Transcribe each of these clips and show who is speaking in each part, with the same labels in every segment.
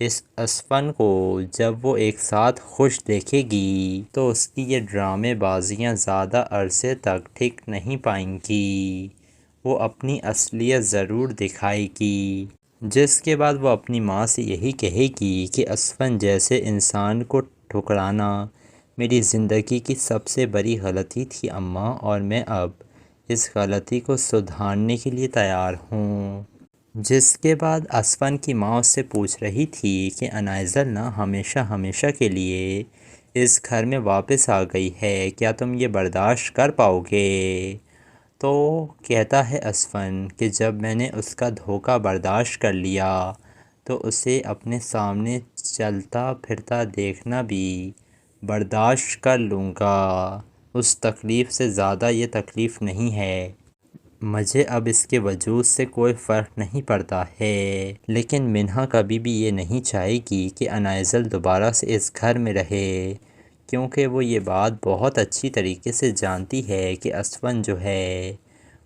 Speaker 1: اس اسفن کو جب وہ ایک ساتھ خوش دیکھے گی تو اس کی یہ ڈرامے بازیاں زیادہ عرصے تک ٹک نہیں پائیں گی، وہ اپنی اصلیت ضرور دکھائے گی، جس کے بعد وہ اپنی ماں سے یہی کہے گی کہ اسفن جیسے انسان کو ٹھکرانا میری زندگی کی سب سے بڑی غلطی تھی اماں، اور میں اب اس غلطی کو سدھارنے کے لیے تیار ہوں۔ جس کے بعد اسفن کی ماں اس سے پوچھ رہی تھی کہ انائزل نہ ہمیشہ ہمیشہ کے لیے اس گھر میں واپس آ گئی ہے، کیا تم یہ برداشت کر پاؤ گے؟ تو کہتا ہے اسفن کہ جب میں نے اس کا دھوکہ برداشت کر لیا تو اسے اپنے سامنے چلتا پھرتا دیکھنا بھی برداشت کر لوں گا، اس تکلیف سے زیادہ یہ تکلیف نہیں ہے، مجھے اب اس کے وجود سے کوئی فرق نہیں پڑتا ہے۔ لیکن منہا کبھی بھی یہ نہیں چاہے گی کہ انائزل دوبارہ سے اس گھر میں رہے، کیونکہ وہ یہ بات بہت اچھی طریقے سے جانتی ہے کہ اسفن جو ہے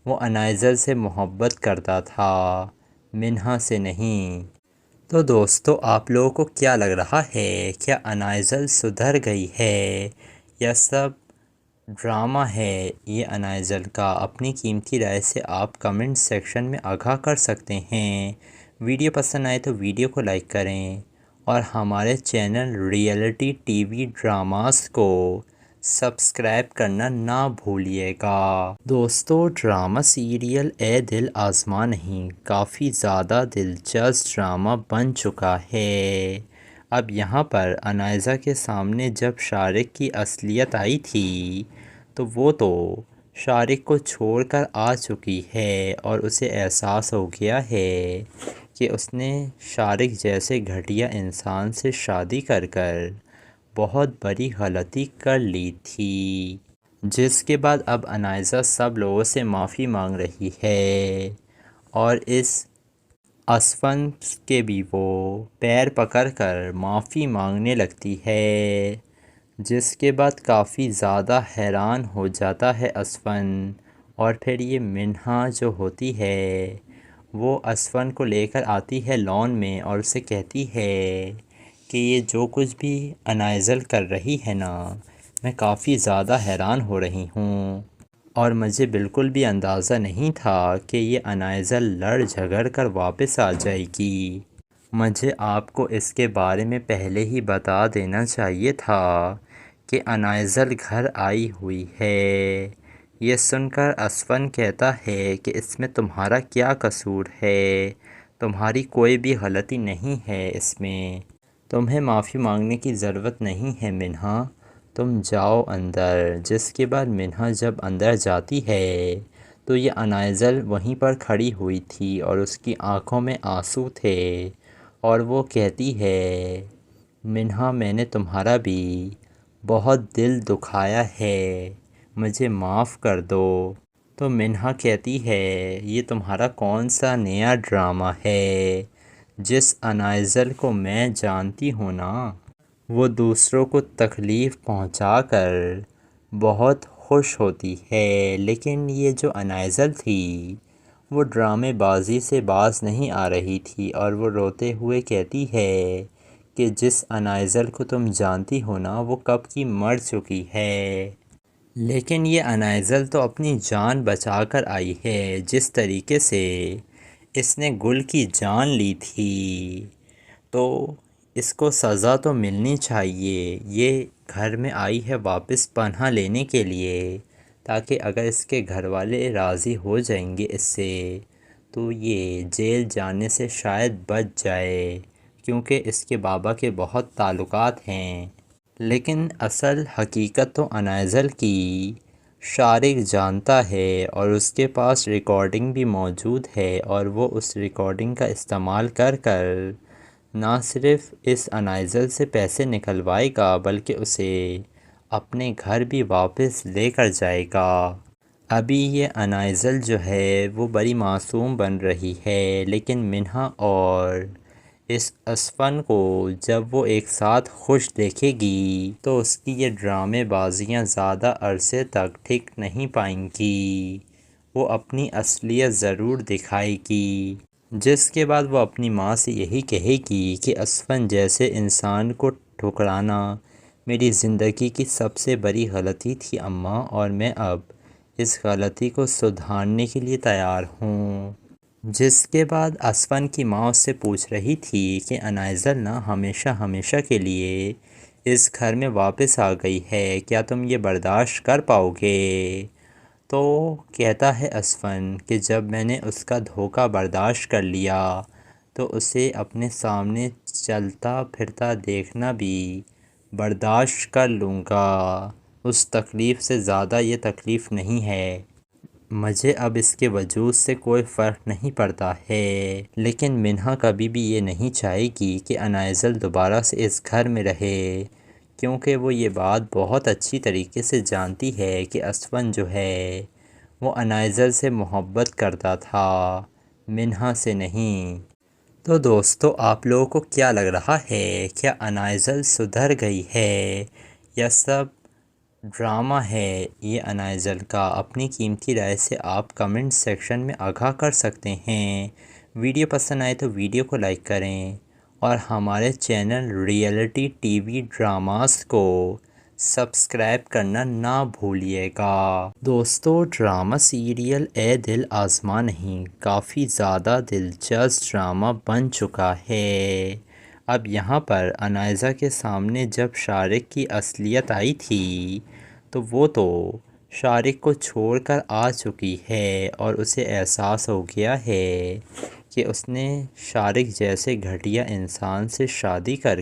Speaker 1: وہ انائزل سے محبت کرتا تھا، منہا سے نہیں۔ تو دوستو آپ لوگوں کو کیا لگ رہا ہے، کیا انائزل سدھر گئی ہے یا سب ڈرامہ ہے یہ انائزل کا؟ اپنی قیمتی رائے سے آپ کمنٹ سیکشن میں آگاہ کر سکتے ہیں۔ ویڈیو پسند آئے تو ویڈیو کو لائک کریں اور ہمارے channel reality T V dramas کو سبسکرائب کرنا نہ بھولیے گا۔ دوستو ڈرامہ سیریل اے دل آزما نہیں کافی زیادہ دلچسپ ڈرامہ بن چکا ہے۔ اب یہاں پر انائزہ کے سامنے جب شارق کی اصلیت آئی تھی تو وہ تو شارق کو چھوڑ کر آ چکی ہے اور اسے احساس ہو گیا ہے کہ اس نے شارق جیسے گھٹیا انسان سے شادی کر بہت بڑی غلطی کر لی تھی، جس کے بعد اب انائزہ سب لوگوں سے معافی مانگ رہی ہے اور اس اسفن کے بھی وہ پیر پکڑ کر معافی مانگنے لگتی ہے، جس کے بعد کافی زیادہ حیران ہو جاتا ہے اسفن، اور پھر یہ منہا جو ہوتی ہے وہ اسفن کو لے کر آتی ہے لان میں اور اسے کہتی ہے کہ یہ جو کچھ بھی انائزل کر رہی ہے نا، میں کافی زیادہ حیران ہو رہی ہوں اور مجھے بالکل بھی اندازہ نہیں تھا کہ یہ انائزل لڑ جھگڑ کر واپس آ جائے گی، مجھے آپ کو اس کے بارے میں پہلے ہی بتا دینا چاہیے تھا کہ انائزل گھر آئی ہوئی ہے۔ یہ سن کر اسفن کہتا ہے کہ اس میں تمہارا کیا قصور ہے، تمہاری کوئی بھی غلطی نہیں ہے، اس میں تمہیں معافی مانگنے کی ضرورت نہیں ہے منہا، تم جاؤ اندر۔ جس کے بعد منہا جب اندر جاتی ہے تو یہ انائزل وہیں پر کھڑی ہوئی تھی اور اس کی آنکھوں میں آنسو تھے اور وہ کہتی ہے منہا میں نے تمہارا بھی بہت دل دکھایا ہے، مجھے معاف کر دو۔ تو منہا کہتی ہے یہ تمہارا کون سا نیا ڈرامہ ہے، جس انائزل کو میں جانتی ہوں نا وہ دوسروں کو تکلیف پہنچا کر بہت خوش ہوتی ہے، لیکن یہ جو انائزل تھی وہ ڈرامے بازی سے باز نہیں آ رہی تھی اور وہ روتے ہوئے کہتی ہے کہ جس انائزل کو تم جانتی ہو نا وہ کب کی مر چکی ہے، لیکن یہ انائزل تو اپنی جان بچا کر آئی ہے، جس طریقے سے اس نے گل کی جان لی تھی تو اس کو سزا تو ملنی چاہیے۔ یہ گھر میں آئی ہے واپس پناہ لینے کے لیے تاکہ اگر اس کے گھر والے راضی ہو جائیں گے اس سے تو یہ جیل جانے سے شاید بچ جائے، کیونکہ اس کے بابا کے بہت تعلقات ہیں، لیکن اصل حقیقت تو انائزل کی شارق جانتا ہے اور اس کے پاس ریکارڈنگ بھی موجود ہے اور وہ اس ریکارڈنگ کا استعمال کر نہ صرف اس انائزل سے پیسے نکلوائے گا بلکہ اسے اپنے گھر بھی واپس لے کر جائے گا۔ ابھی یہ انائزل جو ہے وہ بڑی معصوم بن رہی ہے، لیکن منہا اور اس اسفن کو جب وہ ایک ساتھ خوش دیکھے گی تو اس کی یہ ڈرامے بازیاں زیادہ عرصے تک ٹک نہیں پائیں گی، وہ اپنی اصلیت ضرور دکھائے گی، جس کے بعد وہ اپنی ماں سے یہی کہے گی کہ اسفن جیسے انسان کو ٹھکرانا میری زندگی کی سب سے بڑی غلطی تھی اماں، اور میں اب اس غلطی کو سدھارنے کے لیے تیار ہوں۔ جس کے بعد اسفن کی ماں اس سے پوچھ رہی تھی کہ انائزل نہ ہمیشہ ہمیشہ کے لیے اس گھر میں واپس آ گئی ہے، کیا تم یہ برداشت کر پاؤ گے؟ تو کہتا ہے اسفن کہ جب میں نے اس کا دھوکہ برداشت کر لیا تو اسے اپنے سامنے چلتا پھرتا دیکھنا بھی برداشت کر لوں گا۔ اس تکلیف سے زیادہ یہ تکلیف نہیں ہے، مجھے اب اس کے وجود سے کوئی فرق نہیں پڑتا ہے، لیکن منہا کبھی بھی یہ نہیں چاہے گی کہ انائزل دوبارہ سے اس گھر میں رہے، کیونکہ وہ یہ بات بہت اچھی طریقے سے جانتی ہے کہ اسفن جو ہے وہ انائزل سے محبت کرتا تھا، منہا سے نہیں۔ تو دوستو، آپ لوگوں کو کیا لگ رہا ہے؟ کیا انائزل سدھر گئی ہے یا سب ڈرامہ ہے یہ انائزل کا؟ اپنی قیمتی رائے سے آپ کمنٹ سیکشن میں آگاہ کر سکتے ہیں۔ ویڈیو پسند آئے تو ویڈیو کو لائک کریں اور ہمارے channel reality T V dramas کو سبسکرائب کرنا نہ بھولیے گا۔ دوستو، ڈرامہ سیریل اے دل آزما نہیں کافی زیادہ دلچسپ ڈرامہ بن چکا ہے۔ اب یہاں پر انائزہ کے سامنے جب شارق کی اصلیت آئی تھی تو وہ تو شارق کو چھوڑ کر آ چکی ہے اور اسے احساس ہو گیا ہے کہ اس نے شارق جیسے گھٹیا انسان سے شادی کر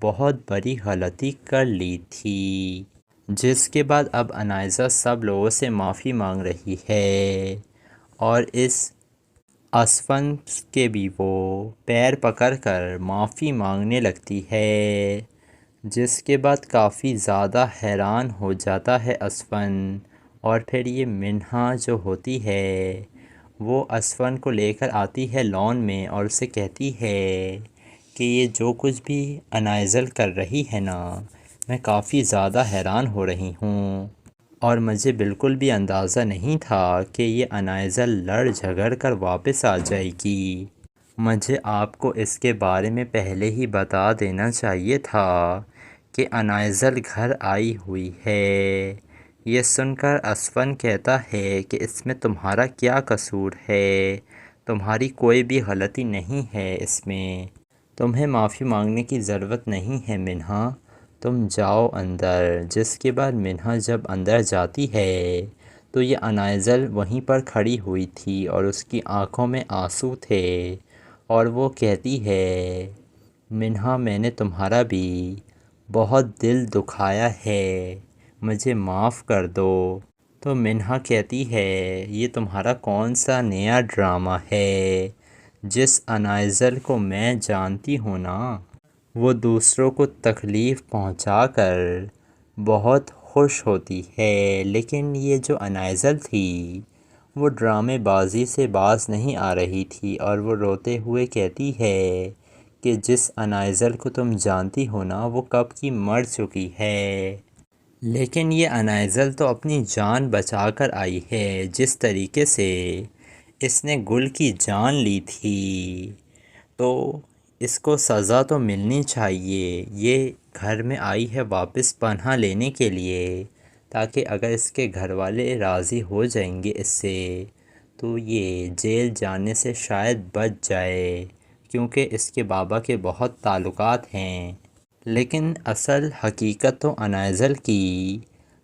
Speaker 1: بہت بڑی غلطی کر لی تھی۔ جس کے بعد اب انائزہ سب لوگوں سے معافی مانگ رہی ہے اور اس اسفن کے بھی وہ پیر پکڑ کر معافی مانگنے لگتی ہے۔ جس کے بعد کافی زیادہ حیران ہو جاتا ہے اسفن، اور پھر یہ منہا جو ہوتی ہے وہ اسفن کو لے کر آتی ہے لان میں اور اسے کہتی ہے کہ یہ جو کچھ بھی انائزل کر رہی ہے نا، میں کافی زیادہ حیران ہو رہی ہوں اور مجھے بالکل بھی اندازہ نہیں تھا کہ یہ انائزل لڑ جھگڑ کر واپس آ جائے گی۔ مجھے آپ کو اس کے بارے میں پہلے ہی بتا دینا چاہیے تھا کہ انائزل گھر آئی ہوئی ہے۔ یہ سن کر اسفن کہتا ہے کہ اس میں تمہارا کیا قصور ہے، تمہاری کوئی بھی غلطی نہیں ہے اس میں، تمہیں معافی مانگنے کی ضرورت نہیں ہے منہا، تم جاؤ اندر۔ جس کے بعد منہا جب اندر جاتی ہے تو یہ انائزل وہیں پر کھڑی ہوئی تھی اور اس کی آنکھوں میں آنسو تھے اور وہ کہتی ہے منہا، میں نے تمہارا بھی بہت دل دکھایا ہے، مجھے معاف کر دو۔ تو منہا کہتی ہے یہ تمہارا کون سا نیا ڈرامہ ہے؟ جس انائزل کو میں جانتی ہوں نا، وہ دوسروں کو تکلیف پہنچا کر بہت خوش ہوتی ہے، لیکن یہ جو انائزل تھی وہ ڈرامے بازی سے باز نہیں آ رہی تھی اور وہ روتے ہوئے کہتی ہے کہ جس انائزل کو تم جانتی ہو نا وہ کب کی مر چکی ہے، لیکن یہ انائزل تو اپنی جان بچا کر آئی ہے۔ جس طریقے سے اس نے گل کی جان لی تھی تو اس کو سزا تو ملنی چاہیے۔ یہ گھر میں آئی ہے واپس پناہ لینے کے لیے، تاکہ اگر اس کے گھر والے راضی ہو جائیں گے اس سے تو یہ جیل جانے سے شاید بچ جائے، کیونکہ اس کے بابا کے بہت تعلقات ہیں۔ لیکن اصل حقیقت تو انائزل کی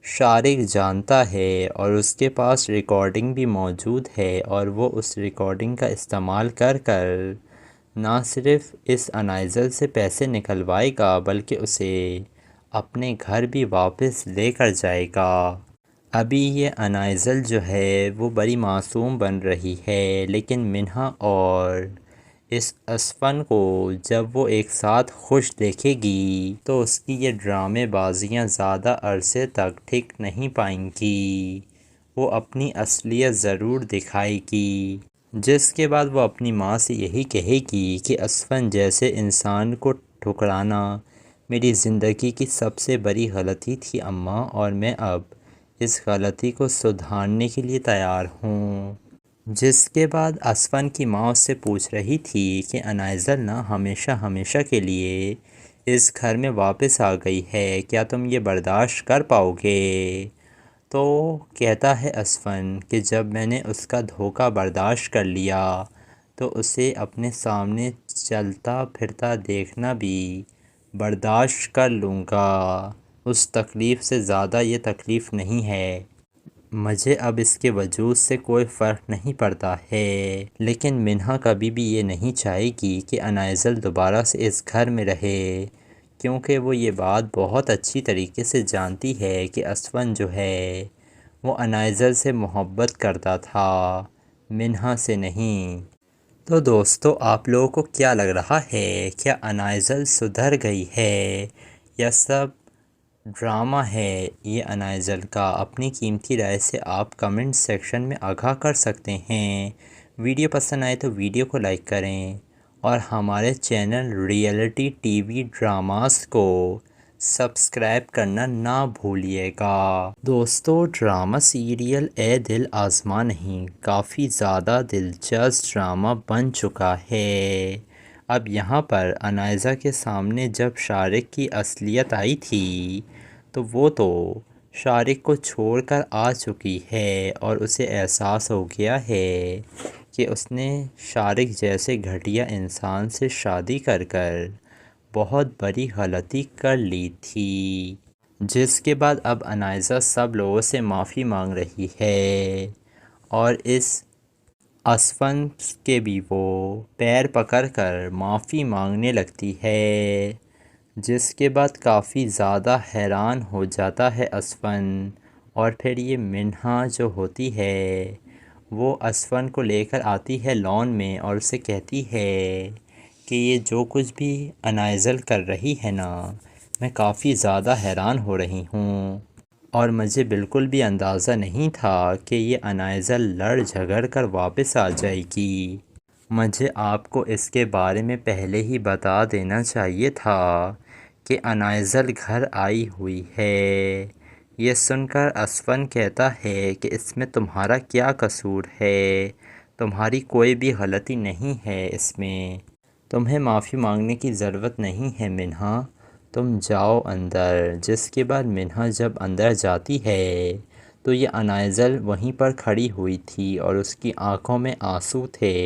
Speaker 1: شارق جانتا ہے اور اس کے پاس ریکارڈنگ بھی موجود ہے، اور وہ اس ریکارڈنگ کا استعمال کر نہ صرف اس انائزل سے پیسے نکلوائے گا بلکہ اسے اپنے گھر بھی واپس لے کر جائے گا۔ ابھی یہ انائزل جو ہے وہ بڑی معصوم بن رہی ہے، لیکن منہا اور اس اسفن کو جب وہ ایک ساتھ خوش دیکھے گی تو اس کی یہ ڈرامے بازیاں زیادہ عرصے تک ٹک نہیں پائیں گی، وہ اپنی اصلیت ضرور دکھائے گی۔ جس کے بعد وہ اپنی ماں سے یہی کہے گی کہ اسفن جیسے انسان کو ٹھکرانا میری زندگی کی سب سے بڑی غلطی تھی اماں، اور میں اب اس غلطی کو سدھارنے کے لیے تیار ہوں۔ جس کے بعد اسفن کی ماں اس سے پوچھ رہی تھی کہ انائزل نا ہمیشہ ہمیشہ کے لیے اس گھر میں واپس آ گئی ہے، کیا تم یہ برداشت کر پاؤ گے؟ تو کہتا ہے اسفن کہ جب میں نے اس کا دھوکہ برداشت کر لیا تو اسے اپنے سامنے چلتا پھرتا دیکھنا بھی برداشت کر لوں گا، اس تکلیف سے زیادہ یہ تکلیف نہیں ہے، مجھے اب اس کے وجود سے کوئی فرق نہیں پڑتا ہے۔ لیکن منہا کبھی بھی یہ نہیں چاہے گی کہ انائزل دوبارہ سے اس گھر میں رہے، کیونکہ وہ یہ بات بہت اچھی طریقے سے جانتی ہے کہ اسفن جو ہے وہ انائزل سے محبت کرتا تھا، منہا سے نہیں۔ تو دوستو، آپ لوگوں کو کیا لگ رہا ہے؟ کیا انائزل سدھر گئی ہے یا سب ڈرامہ ہے یہ انائزل کا؟ اپنی قیمتی رائے سے آپ کمنٹ سیکشن میں آگاہ کر سکتے ہیں۔ ویڈیو پسند آئے تو ویڈیو کو لائک کریں اور ہمارے channel reality T V dramas کو سبسکرائب کرنا نہ بھولیے گا۔ دوستو، ڈرامہ سیریل اے دل آزما نہیں کافی زیادہ دلچسپ ڈرامہ بن چکا ہے۔ اب یہاں پر انائزہ کے سامنے جب شارق کی اصلیت آئی تھی تو وہ تو شارق کو چھوڑ کر آ چکی ہے اور اسے احساس ہو گیا ہے کہ اس نے شارق جیسے گھٹیا انسان سے شادی کر بہت بڑی غلطی کر لی تھی، جس کے بعد اب انائزہ سب لوگوں سے معافی مانگ رہی ہے اور اس اسفن کے بھی وہ پیر پکڑ کر معافی مانگنے لگتی ہے، جس کے بعد کافی زیادہ حیران ہو جاتا ہے اسفن۔ اور پھر یہ منہا جو ہوتی ہے وہ اسفن کو لے کر آتی ہے لان میں اور اسے کہتی ہے کہ یہ جو کچھ بھی انائزل کر رہی ہے نا، میں کافی زیادہ حیران ہو رہی ہوں اور مجھے بالکل بھی اندازہ نہیں تھا کہ یہ انائزل لڑ جھگڑ کر واپس آ جائے گی، مجھے آپ کو اس کے بارے میں پہلے ہی بتا دینا چاہیے تھا کہ انائزل گھر آئی ہوئی ہے۔ یہ سن کر اسفن کہتا ہے کہ اس میں تمہارا کیا قصور ہے، تمہاری کوئی بھی غلطی نہیں ہے، اس میں تمہیں معافی مانگنے کی ضرورت نہیں ہے منہا، تم جاؤ اندر۔ جس کے بعد منہا جب اندر جاتی ہے تو یہ انائزل وہیں پر کھڑی ہوئی تھی اور اس کی آنکھوں میں آنسو تھے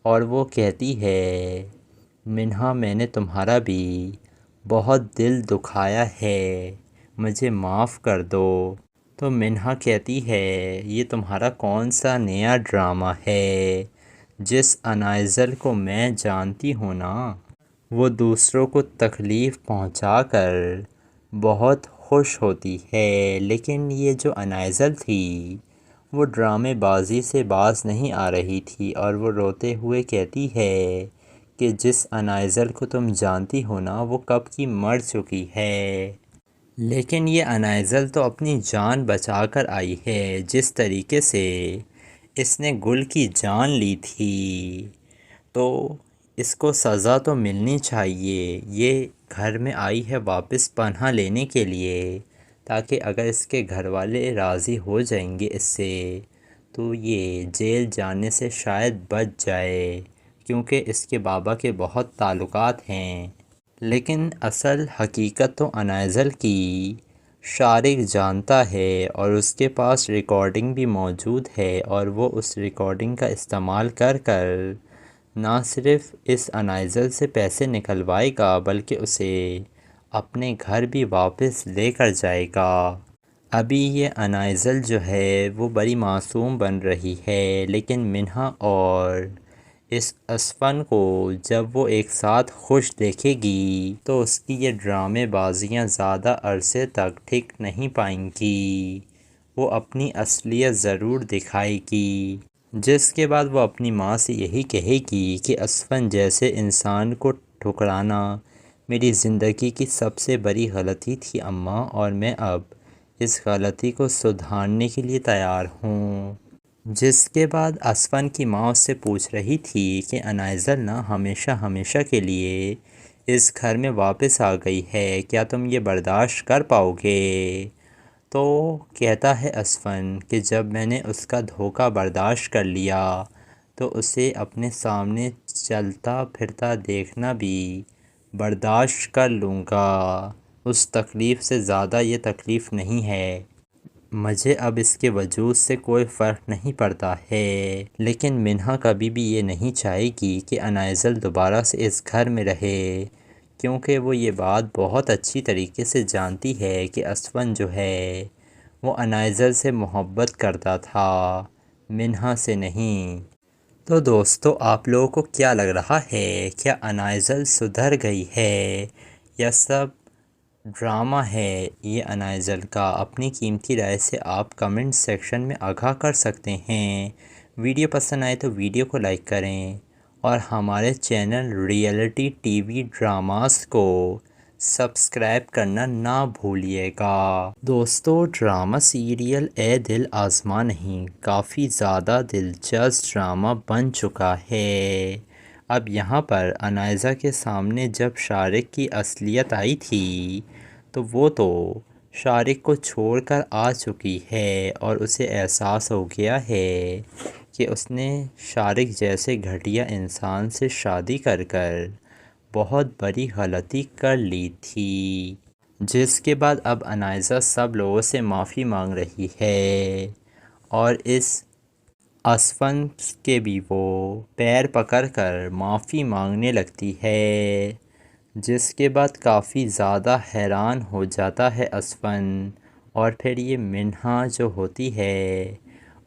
Speaker 1: اور وہ کہتی ہے منہا، میں نے تمہارا بھی بہت دل دکھایا ہے، مجھے معاف کر دو۔ تو منہا کہتی ہے یہ تمہارا کون سا نیا ڈرامہ ہے؟ جس انائزل کو میں جانتی ہوں نا، وہ دوسروں کو تکلیف پہنچا کر بہت خوش ہوتی ہے، لیکن یہ جو انائزل تھی وہ ڈرامے بازی سے باز نہیں آ رہی تھی اور وہ روتے ہوئے کہتی ہے کہ جس انائزل کو تم جانتی ہو نا وہ کب کی مر چکی ہے، لیکن یہ انائزل تو اپنی جان بچا کر آئی ہے، جس طریقے سے اس نے گل کی جان لی تھی تو اس کو سزا تو ملنی چاہیے۔ یہ گھر میں آئی ہے واپس پناہ لینے کے لیے تاکہ اگر اس کے گھر والے راضی ہو جائیں گے اس سے تو یہ جیل جانے سے شاید بچ جائے، کیونکہ اس کے بابا کے بہت تعلقات ہیں۔ لیکن اصل حقیقت تو انائزل کی شارق جانتا ہے اور اس کے پاس ریکارڈنگ بھی موجود ہے اور وہ اس ریکارڈنگ کا استعمال کر نہ صرف اس انائزل سے پیسے نکلوائے گا بلکہ اسے اپنے گھر بھی واپس لے کر جائے گا۔ ابھی یہ انائزل جو ہے وہ بڑی معصوم بن رہی ہے، لیکن منہا اور اس اسفن کو جب وہ ایک ساتھ خوش دیکھے گی تو اس کی یہ ڈرامے بازیاں زیادہ عرصے تک ٹک نہیں پائیں گی، وہ اپنی اصلیت ضرور دکھائے گی، جس کے بعد وہ اپنی ماں سے یہی کہے گی کہ اسفن جیسے انسان کو ٹھکرانا میری زندگی کی سب سے بڑی غلطی تھی اماں، اور میں اب اس غلطی کو سدھارنے کے لیے تیار ہوں۔ جس کے بعد اسفن کی ماں اس سے پوچھ رہی تھی کہ انائزل نا ہمیشہ ہمیشہ کے لیے اس گھر میں واپس آ گئی ہے، کیا تم یہ برداشت کر پاؤ گے؟ تو کہتا ہے اسفن کہ جب میں نے اس کا دھوکہ برداشت کر لیا تو اسے اپنے سامنے چلتا پھرتا دیکھنا بھی برداشت کر لوں گا۔ اس تکلیف سے زیادہ یہ تکلیف نہیں ہے۔ مجھے اب اس کے وجود سے کوئی فرق نہیں پڑتا ہے، لیکن منہا کبھی بھی یہ نہیں چاہے گی کہ انائزل دوبارہ سے اس گھر میں رہے، کیونکہ وہ یہ بات بہت اچھی طریقے سے جانتی ہے کہ اسفن جو ہے وہ انائزل سے محبت کرتا تھا، منہا سے نہیں۔ تو دوستو، آپ لوگوں کو کیا لگ رہا ہے؟ کیا انائزل سدھر گئی ہے یا سب ڈرامہ ہے یہ انائزل کا؟ اپنی قیمتی رائے سے آپ کمنٹ سیکشن میں آگاہ کر سکتے ہیں۔ ویڈیو پسند آئے تو ویڈیو کو لائک کریں اور ہمارے channel reality T V dramas کو سبسکرائب کرنا نہ بھولیے گا۔ دوستو، ڈرامہ سیریل اے دل آزما نہیں کافی زیادہ دلچسپ ڈرامہ بن چکا ہے۔ اب یہاں پر انائزہ کے سامنے جب شارق کی اصلیت آئی تھی تو وہ تو شارق کو چھوڑ کر آ چکی ہے اور اسے احساس ہو گیا ہے کہ اس نے شارق جیسے گھٹیا انسان سے شادی کر بہت بڑی غلطی کر لی تھی، جس کے بعد اب انائزہ سب لوگوں سے معافی مانگ رہی ہے اور اس اسفن کے بھی وہ پیر پکڑ کر معافی مانگنے لگتی ہے، جس کے بعد کافی زیادہ حیران ہو جاتا ہے اسفن۔ اور پھر یہ منہا جو ہوتی ہے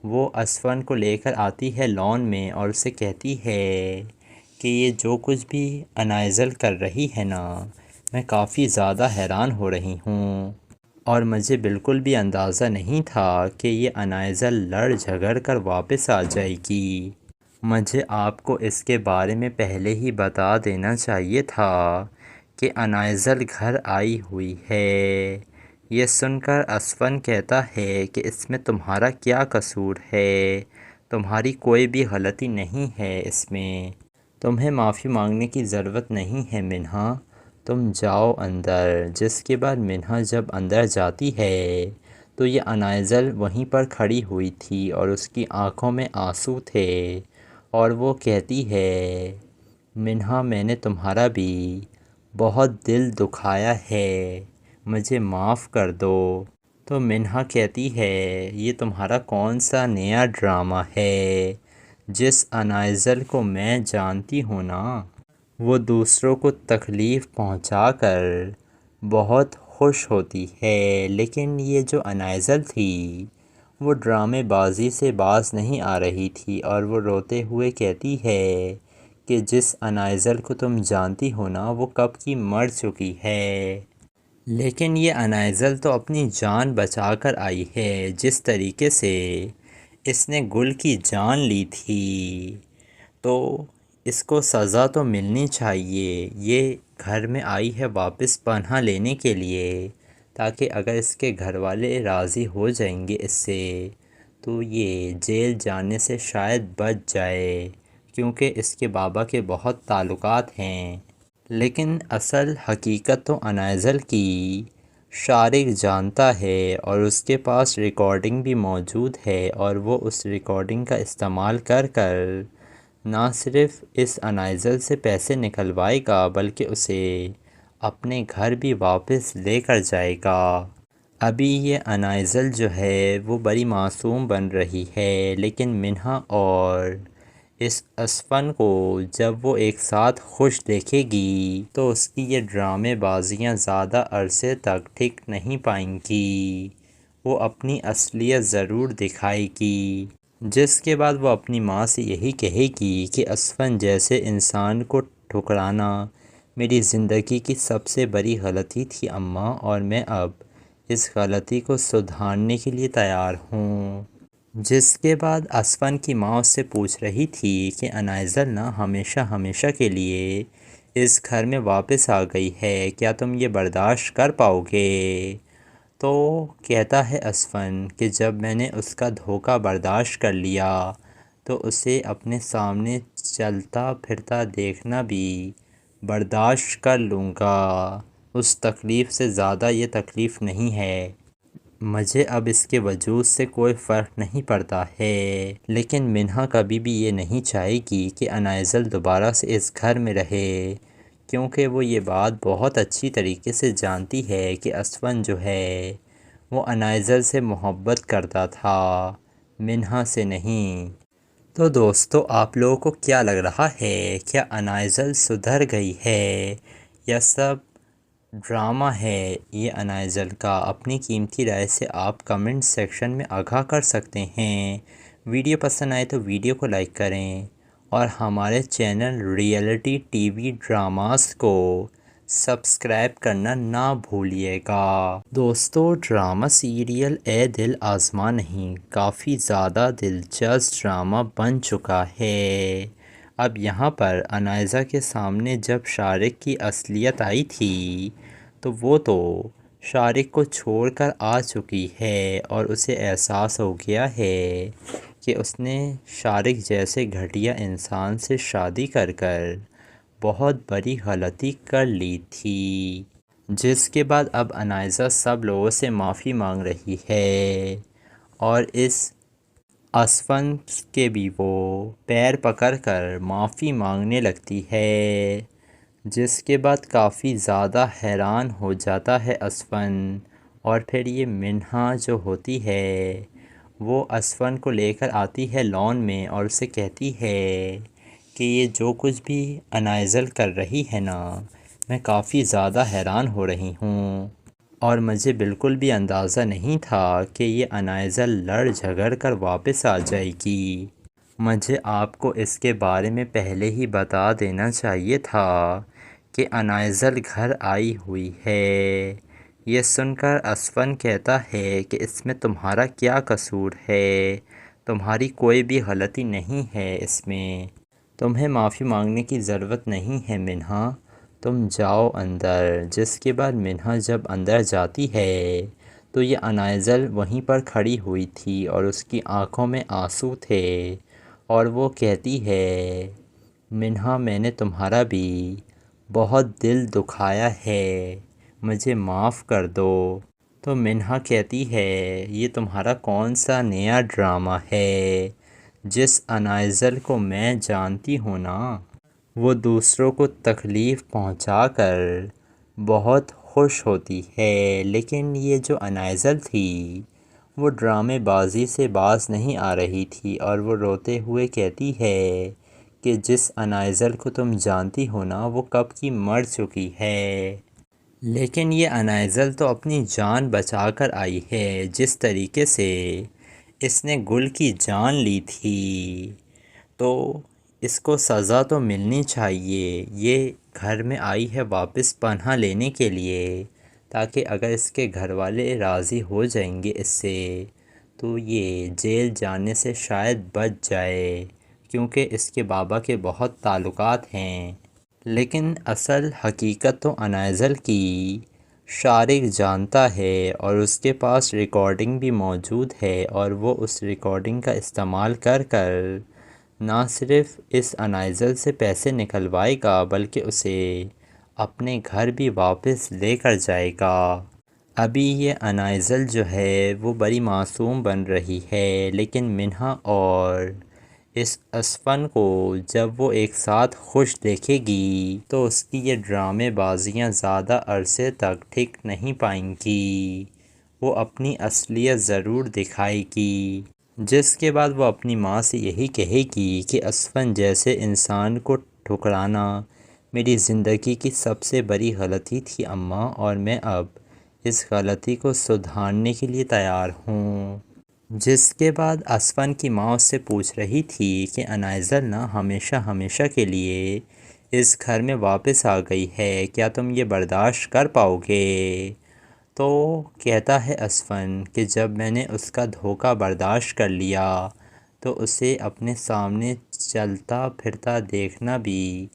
Speaker 1: وہ اسفن کو لے کر آتی ہے لان میں اور اسے کہتی ہے کہ یہ جو کچھ بھی انائزل کر رہی ہے نا، میں کافی زیادہ حیران ہو رہی ہوں اور مجھے بالکل بھی اندازہ نہیں تھا کہ یہ انائزل لڑ جھگڑ کر واپس آ جائے گی۔ مجھے آپ کو اس کے بارے میں پہلے ہی بتا دینا چاہیے تھا کہ انائزل گھر آئی ہوئی ہے۔ یہ سن کر اسفن کہتا ہے کہ اس میں تمہارا کیا قصور ہے؟ تمہاری کوئی بھی غلطی نہیں ہے اس میں، تمہیں معافی مانگنے کی ضرورت نہیں ہے منہا، تم جاؤ اندر۔ جس کے بعد منہا جب اندر جاتی ہے تو یہ انائزل وہیں پر کھڑی ہوئی تھی اور اس کی آنکھوں میں آنسو تھے اور وہ کہتی ہے منہا، میں نے تمہارا بھی بہت دل دکھایا ہے، مجھے معاف کر دو۔ تو منہا کہتی ہے یہ تمہارا کون سا نیا ڈرامہ ہے؟ جس انائزل کو میں جانتی ہوں نا، وہ دوسروں کو تکلیف پہنچا کر بہت خوش ہوتی ہے، لیکن یہ جو انائزل تھی وہ ڈرامے بازی سے باز نہیں آ رہی تھی اور وہ روتے ہوئے کہتی ہے کہ جس انائزل کو تم جانتی ہو نا وہ کب کی مر چکی ہے، لیکن یہ انائزل تو اپنی جان بچا کر آئی ہے۔ جس طریقے سے اس نے گل کی جان لی تھی تو اس کو سزا تو ملنی چاہیے۔ یہ گھر میں آئی ہے واپس پناہ لینے کے لیے، تاکہ اگر اس کے گھر والے راضی ہو جائیں گے اس سے تو یہ جیل جانے سے شاید بچ جائے، کیونکہ اس کے بابا کے بہت تعلقات ہیں۔ لیکن اصل حقیقت تو انائزل کی شارق جانتا ہے اور اس کے پاس ریکارڈنگ بھی موجود ہے، اور وہ اس ریکارڈنگ کا استعمال کر نہ صرف اس انائزل سے پیسے نکلوائے گا بلکہ اسے اپنے گھر بھی واپس لے کر جائے گا۔ ابھی یہ انائزل جو ہے وہ بڑی معصوم بن رہی ہے، لیکن منہا اور اس اسفن کو جب وہ ایک ساتھ خوش دیکھے گی تو اس کی یہ ڈرامے بازیاں زیادہ عرصے تک ٹک نہیں پائیں گی، وہ اپنی اصلیت ضرور دکھائے گی۔ جس کے بعد وہ اپنی ماں سے یہی کہے گی کہ اسفن جیسے انسان کو ٹھکرانا میری زندگی کی سب سے بڑی غلطی تھی اماں، اور میں اب اس غلطی کو سدھارنے کے لیے تیار ہوں۔ جس کے بعد اسفن کی ماں اس سے پوچھ رہی تھی کہ انائزل نا ہمیشہ ہمیشہ کے لیے اس گھر میں واپس آ گئی ہے، کیا تم یہ برداشت کر پاؤ گے؟ تو کہتا ہے اسفن کہ جب میں نے اس کا دھوکہ برداشت کر لیا تو اسے اپنے سامنے چلتا پھرتا دیکھنا بھی برداشت کر لوں گا، اس تکلیف سے زیادہ یہ تکلیف نہیں ہے۔ مجھے اب اس کے وجود سے کوئی فرق نہیں پڑتا ہے، لیکن منہا کبھی بھی یہ نہیں چاہے گی کہ انائزل دوبارہ سے اس گھر میں رہے، کیونکہ وہ یہ بات بہت اچھی طریقے سے جانتی ہے کہ اسفن جو ہے وہ انائزل سے محبت کرتا تھا، منہا سے نہیں۔ تو دوستو، آپ لوگوں کو کیا لگ رہا ہے؟ کیا انائزل سدھر گئی ہے یا سب ڈرامہ ہے یہ انائزل کا؟ اپنی قیمتی رائے سے آپ کمنٹ سیکشن میں آگاہ کر سکتے ہیں۔ ویڈیو پسند آئے تو ویڈیو کو لائک کریں اور ہمارے channel reality T V dramas کو سبسکرائب کرنا نہ بھولیے گا۔ دوستو، ڈرامہ سیریل اے دل آزما نہیں کافی زیادہ دلچسپ ڈرامہ بن چکا ہے۔ اب یہاں پر انائزہ کے سامنے جب شارق کی اصلیت آئی تھی تو وہ تو شارق کو چھوڑ کر آ چکی ہے اور اسے احساس ہو گیا ہے کہ اس نے شارق جیسے گھٹیا انسان سے شادی کر بہت بڑی غلطی کر لی تھی، جس کے بعد اب انائزہ سب لوگوں سے معافی مانگ رہی ہے اور اس اسفن کے بھی وہ پیر پکڑ کر معافی مانگنے لگتی ہے، جس کے بعد کافی زیادہ حیران ہو جاتا ہے اسفن، اور پھر یہ منہا جو ہوتی ہے وہ اسفن کو لے کر آتی ہے لان میں اور اسے کہتی ہے کہ یہ جو کچھ بھی انائزل کر رہی ہے نا، میں کافی زیادہ حیران ہو رہی ہوں اور مجھے بالکل بھی اندازہ نہیں تھا کہ یہ انائزل لڑ جھگڑ کر واپس آ جائے گی۔ مجھے آپ کو اس کے بارے میں پہلے ہی بتا دینا چاہیے تھا کہ انائزل گھر آئی ہوئی ہے۔ یہ سن کر اسفن کہتا ہے کہ اس میں تمہارا کیا قصور ہے، تمہاری کوئی بھی غلطی نہیں ہے، اس میں تمہیں معافی مانگنے کی ضرورت نہیں ہے منہا، تم جاؤ اندر۔ جس کے بعد منہا جب اندر جاتی ہے تو یہ انائزل وہیں پر کھڑی ہوئی تھی اور اس کی آنکھوں میں آنسو تھے اور وہ کہتی ہے منہا، میں نے تمہارا بھی بہت دل دکھایا ہے، مجھے معاف کر دو۔ تو منہا کہتی ہے یہ تمہارا کون سا نیا ڈرامہ ہے؟ جس انائزل کو میں جانتی ہوں نا، وہ دوسروں کو تکلیف پہنچا کر بہت خوش ہوتی ہے، لیکن یہ جو انائزل تھی وہ ڈرامے بازی سے باز نہیں آ رہی تھی اور وہ روتے ہوئے کہتی ہے کہ جس انائزل کو تم جانتی ہو نا وہ کب کی مر چکی ہے، لیکن یہ انائزل تو اپنی جان بچا کر آئی ہے، جس طریقے سے اس نے گل کی جان لی تھی تو اس کو سزا تو ملنی چاہیے۔ یہ گھر میں آئی ہے واپس پناہ لینے کے لیے، تاکہ اگر اس کے گھر والے راضی ہو جائیں گے اس سے تو یہ جیل جانے سے شاید بچ جائے، کیونکہ اس کے بابا کے بہت تعلقات ہیں۔ لیکن اصل حقیقت تو انائزل کی شارق جانتا ہے اور اس کے پاس ریکارڈنگ بھی موجود ہے، اور وہ اس ریکارڈنگ کا استعمال کر نہ صرف اس انائزل سے پیسے نکلوائے گا بلکہ اسے اپنے گھر بھی واپس لے کر جائے گا۔ ابھی یہ انائزل جو ہے وہ بڑی معصوم بن رہی ہے، لیکن منہا اور اس اسفن کو جب وہ ایک ساتھ خوش دیکھے گی تو اس کی یہ ڈرامے بازیاں زیادہ عرصے تک ٹک نہیں پائیں گی، وہ اپنی اصلیت ضرور دکھائے گی، جس کے بعد وہ اپنی ماں سے یہی کہے گی کہ اسفن جیسے انسان کو ٹھکرانا میری زندگی کی سب سے بڑی غلطی تھی اماں، اور میں اب اس غلطی کو سدھارنے کے لیے تیار ہوں۔ جس کے بعد اسفن کی ماں اس سے پوچھ رہی تھی کہ انائزل نا ہمیشہ ہمیشہ کے لیے اس گھر میں واپس آ گئی ہے، کیا تم یہ برداشت کر پاؤ گے؟ تو کہتا ہے اسفن کہ جب میں نے اس کا دھوکہ برداشت کر لیا تو اسے اپنے سامنے چلتا پھرتا دیکھنا بھی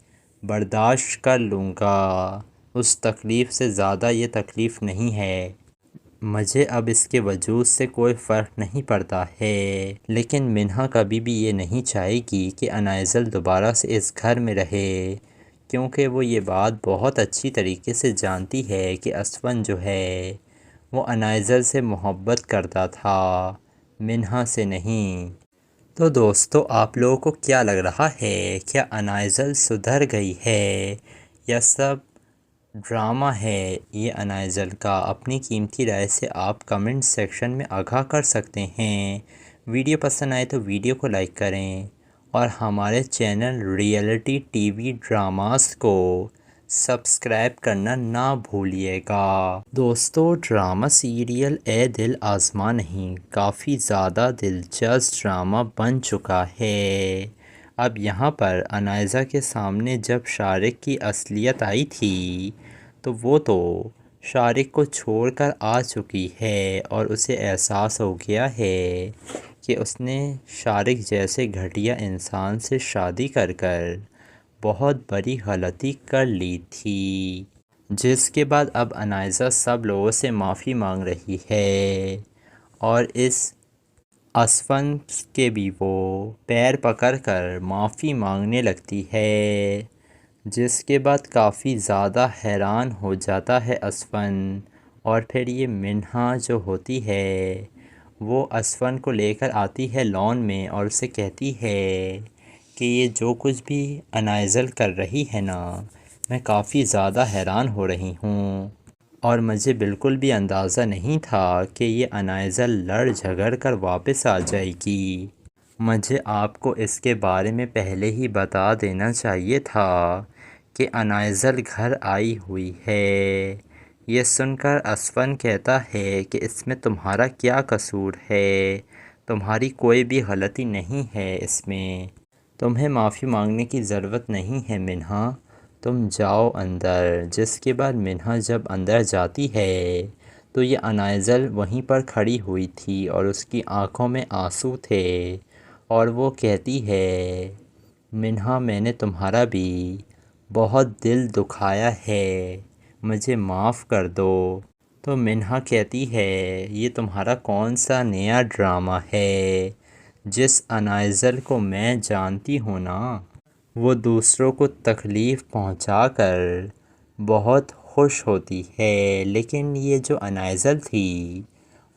Speaker 1: برداشت کر لوں گا، اس تکلیف سے زیادہ یہ تکلیف نہیں ہے، مجھے اب اس کے وجود سے کوئی فرق نہیں پڑتا ہے، لیکن منہا کبھی بھی یہ نہیں چاہے گی کہ انائزل دوبارہ سے اس گھر میں رہے، کیونکہ وہ یہ بات بہت اچھی طریقے سے جانتی ہے کہ اسفن جو ہے وہ انائزل سے محبت کرتا تھا، منہا سے نہیں۔ تو دوستو آپ لوگوں کو کیا لگ رہا ہے؟ کیا انائزل سدھر گئی ہے یا سب ڈرامہ ہے یہ انائزل کا؟ اپنی قیمتی رائے سے آپ کمنٹ سیکشن میں آگاہ کر سکتے ہیں۔ ویڈیو پسند آئے تو ویڈیو کو لائک کریں اور ہمارے channel reality T V dramas کو سبسکرائب کرنا نہ بھولیے گا۔ دوستو ڈرامہ سیریل اے دل آزما نہیں کافی زیادہ دلچسپ ڈرامہ بن چکا ہے۔ اب یہاں پر انائزہ کے سامنے جب شارق کی اصلیت آئی تھی تو وہ تو شارق کو چھوڑ کر آ چکی ہے اور اسے احساس ہو گیا ہے کہ اس نے شارق جیسے گھٹیا انسان سے شادی کر بہت بڑی غلطی کر لی تھی، جس کے بعد اب انائزہ سب لوگوں سے معافی مانگ رہی ہے اور اس اسفن کے بھی وہ پیر پکڑ کر معافی مانگنے لگتی ہے، جس کے بعد کافی زیادہ حیران ہو جاتا ہے اسفن۔ اور پھر یہ منہا جو ہوتی ہے وہ اسفن کو لے کر آتی ہے لان میں اور اسے کہتی ہے کہ یہ جو کچھ بھی انائزل کر رہی ہے نا، میں کافی زیادہ حیران ہو رہی ہوں اور مجھے بالکل بھی اندازہ نہیں تھا کہ یہ انائزل لڑ جھگڑ کر واپس آ جائے گی۔ مجھے آپ کو اس کے بارے میں پہلے ہی بتا دینا چاہیے تھا کہ انائزل گھر آئی ہوئی ہے۔ یہ سن کر اسفن کہتا ہے کہ اس میں تمہارا کیا قصور ہے، تمہاری کوئی بھی غلطی نہیں ہے، اس میں تمہیں معافی مانگنے کی ضرورت نہیں ہے منہا، تم جاؤ اندر۔ جس کے بعد منہا جب اندر جاتی ہے تو یہ انائزل وہیں پر کھڑی ہوئی تھی اور اس کی آنکھوں میں آنسو تھے اور وہ کہتی ہے منہا میں نے تمہارا بھی بہت دل دکھایا ہے، مجھے معاف کر دو۔ تو منہا کہتی ہے یہ تمہارا کون سا نیا ڈرامہ ہے؟ جس انائزل کو میں جانتی ہوں نا، وہ دوسروں کو تکلیف پہنچا کر بہت خوش ہوتی ہے، لیکن یہ جو انائزل تھی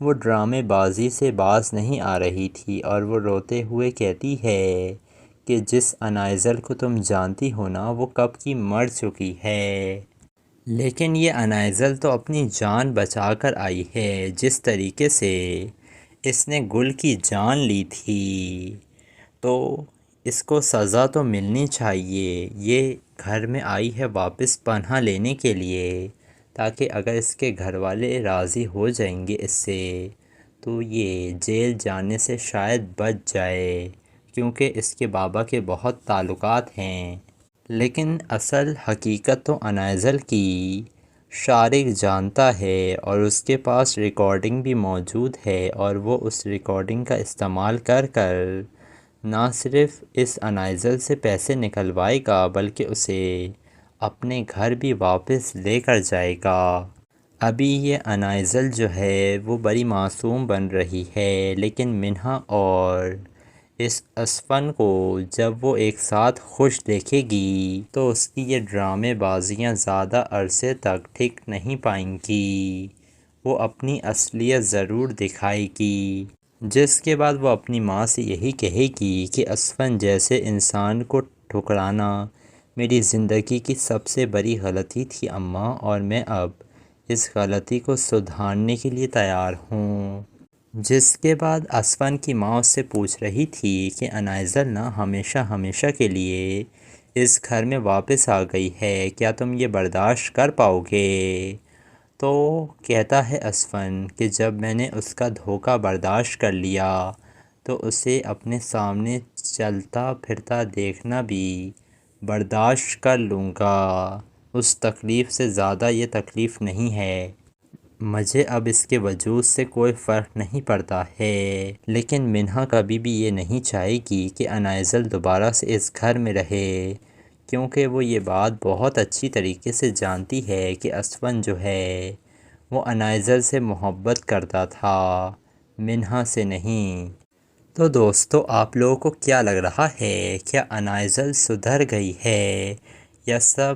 Speaker 1: وہ ڈرامے بازی سے باز نہیں آ رہی تھی اور وہ روتے ہوئے کہتی ہے کہ جس انائزل کو تم جانتی ہو نا وہ کب کی مر چکی ہے، لیکن یہ انائزل تو اپنی جان بچا کر آئی ہے۔ جس طریقے سے اس نے گل کی جان لی تھی تو اس کو سزا تو ملنی چاہیے۔ یہ گھر میں آئی ہے واپس پناہ لینے کے لیے تاکہ اگر اس کے گھر والے راضی ہو جائیں گے اس سے تو یہ جیل جانے سے شاید بچ جائے، کیونکہ اس کے بابا کے بہت تعلقات ہیں۔ لیکن اصل حقیقت تو انائزل کی شارق جانتا ہے اور اس کے پاس ریکارڈنگ بھی موجود ہے اور وہ اس ریکارڈنگ کا استعمال کر نہ صرف اس انائزل سے پیسے نکلوائے گا بلکہ اسے اپنے گھر بھی واپس لے کر جائے گا۔ ابھی یہ انائزل جو ہے وہ بڑی معصوم بن رہی ہے، لیکن منہا اور اس اسفن کو جب وہ ایک ساتھ خوش دیکھے گی تو اس کی یہ ڈرامے بازیاں زیادہ عرصے تک ٹک نہیں پائیں گی، وہ اپنی اصلیت ضرور دکھائے گی۔ جس کے بعد وہ اپنی ماں سے یہی کہے گی کہ اسفن جیسے انسان کو ٹھکرانا میری زندگی کی سب سے بڑی غلطی تھی اماں، اور میں اب اس غلطی کو سدھارنے کے لیے تیار ہوں۔ جس کے بعد اسفن کی ماں اس سے پوچھ رہی تھی کہ انائزل نا ہمیشہ ہمیشہ کے لیے اس گھر میں واپس آ گئی ہے، کیا تم یہ برداشت کر پاؤ گے؟ تو کہتا ہے اسفن کہ جب میں نے اس کا دھوکہ برداشت کر لیا تو اسے اپنے سامنے چلتا پھرتا دیکھنا بھی برداشت کر لوں گا، اس تکلیف سے زیادہ یہ تکلیف نہیں ہے، مجھے اب اس کے وجود سے کوئی فرق نہیں پڑتا ہے۔ لیکن منہا کبھی بھی یہ نہیں چاہے گی کہ انائزل دوبارہ سے اس گھر میں رہے، کیونکہ وہ یہ بات بہت اچھی طریقے سے جانتی ہے کہ اسفن جو ہے وہ انائزل سے محبت کرتا تھا، منہا سے نہیں۔ تو دوستو آپ لوگوں کو کیا لگ رہا ہے؟ کیا انائزل سدھر گئی ہے یا سب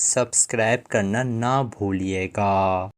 Speaker 1: سبسکرائب کرنا نہ بھولیے گا۔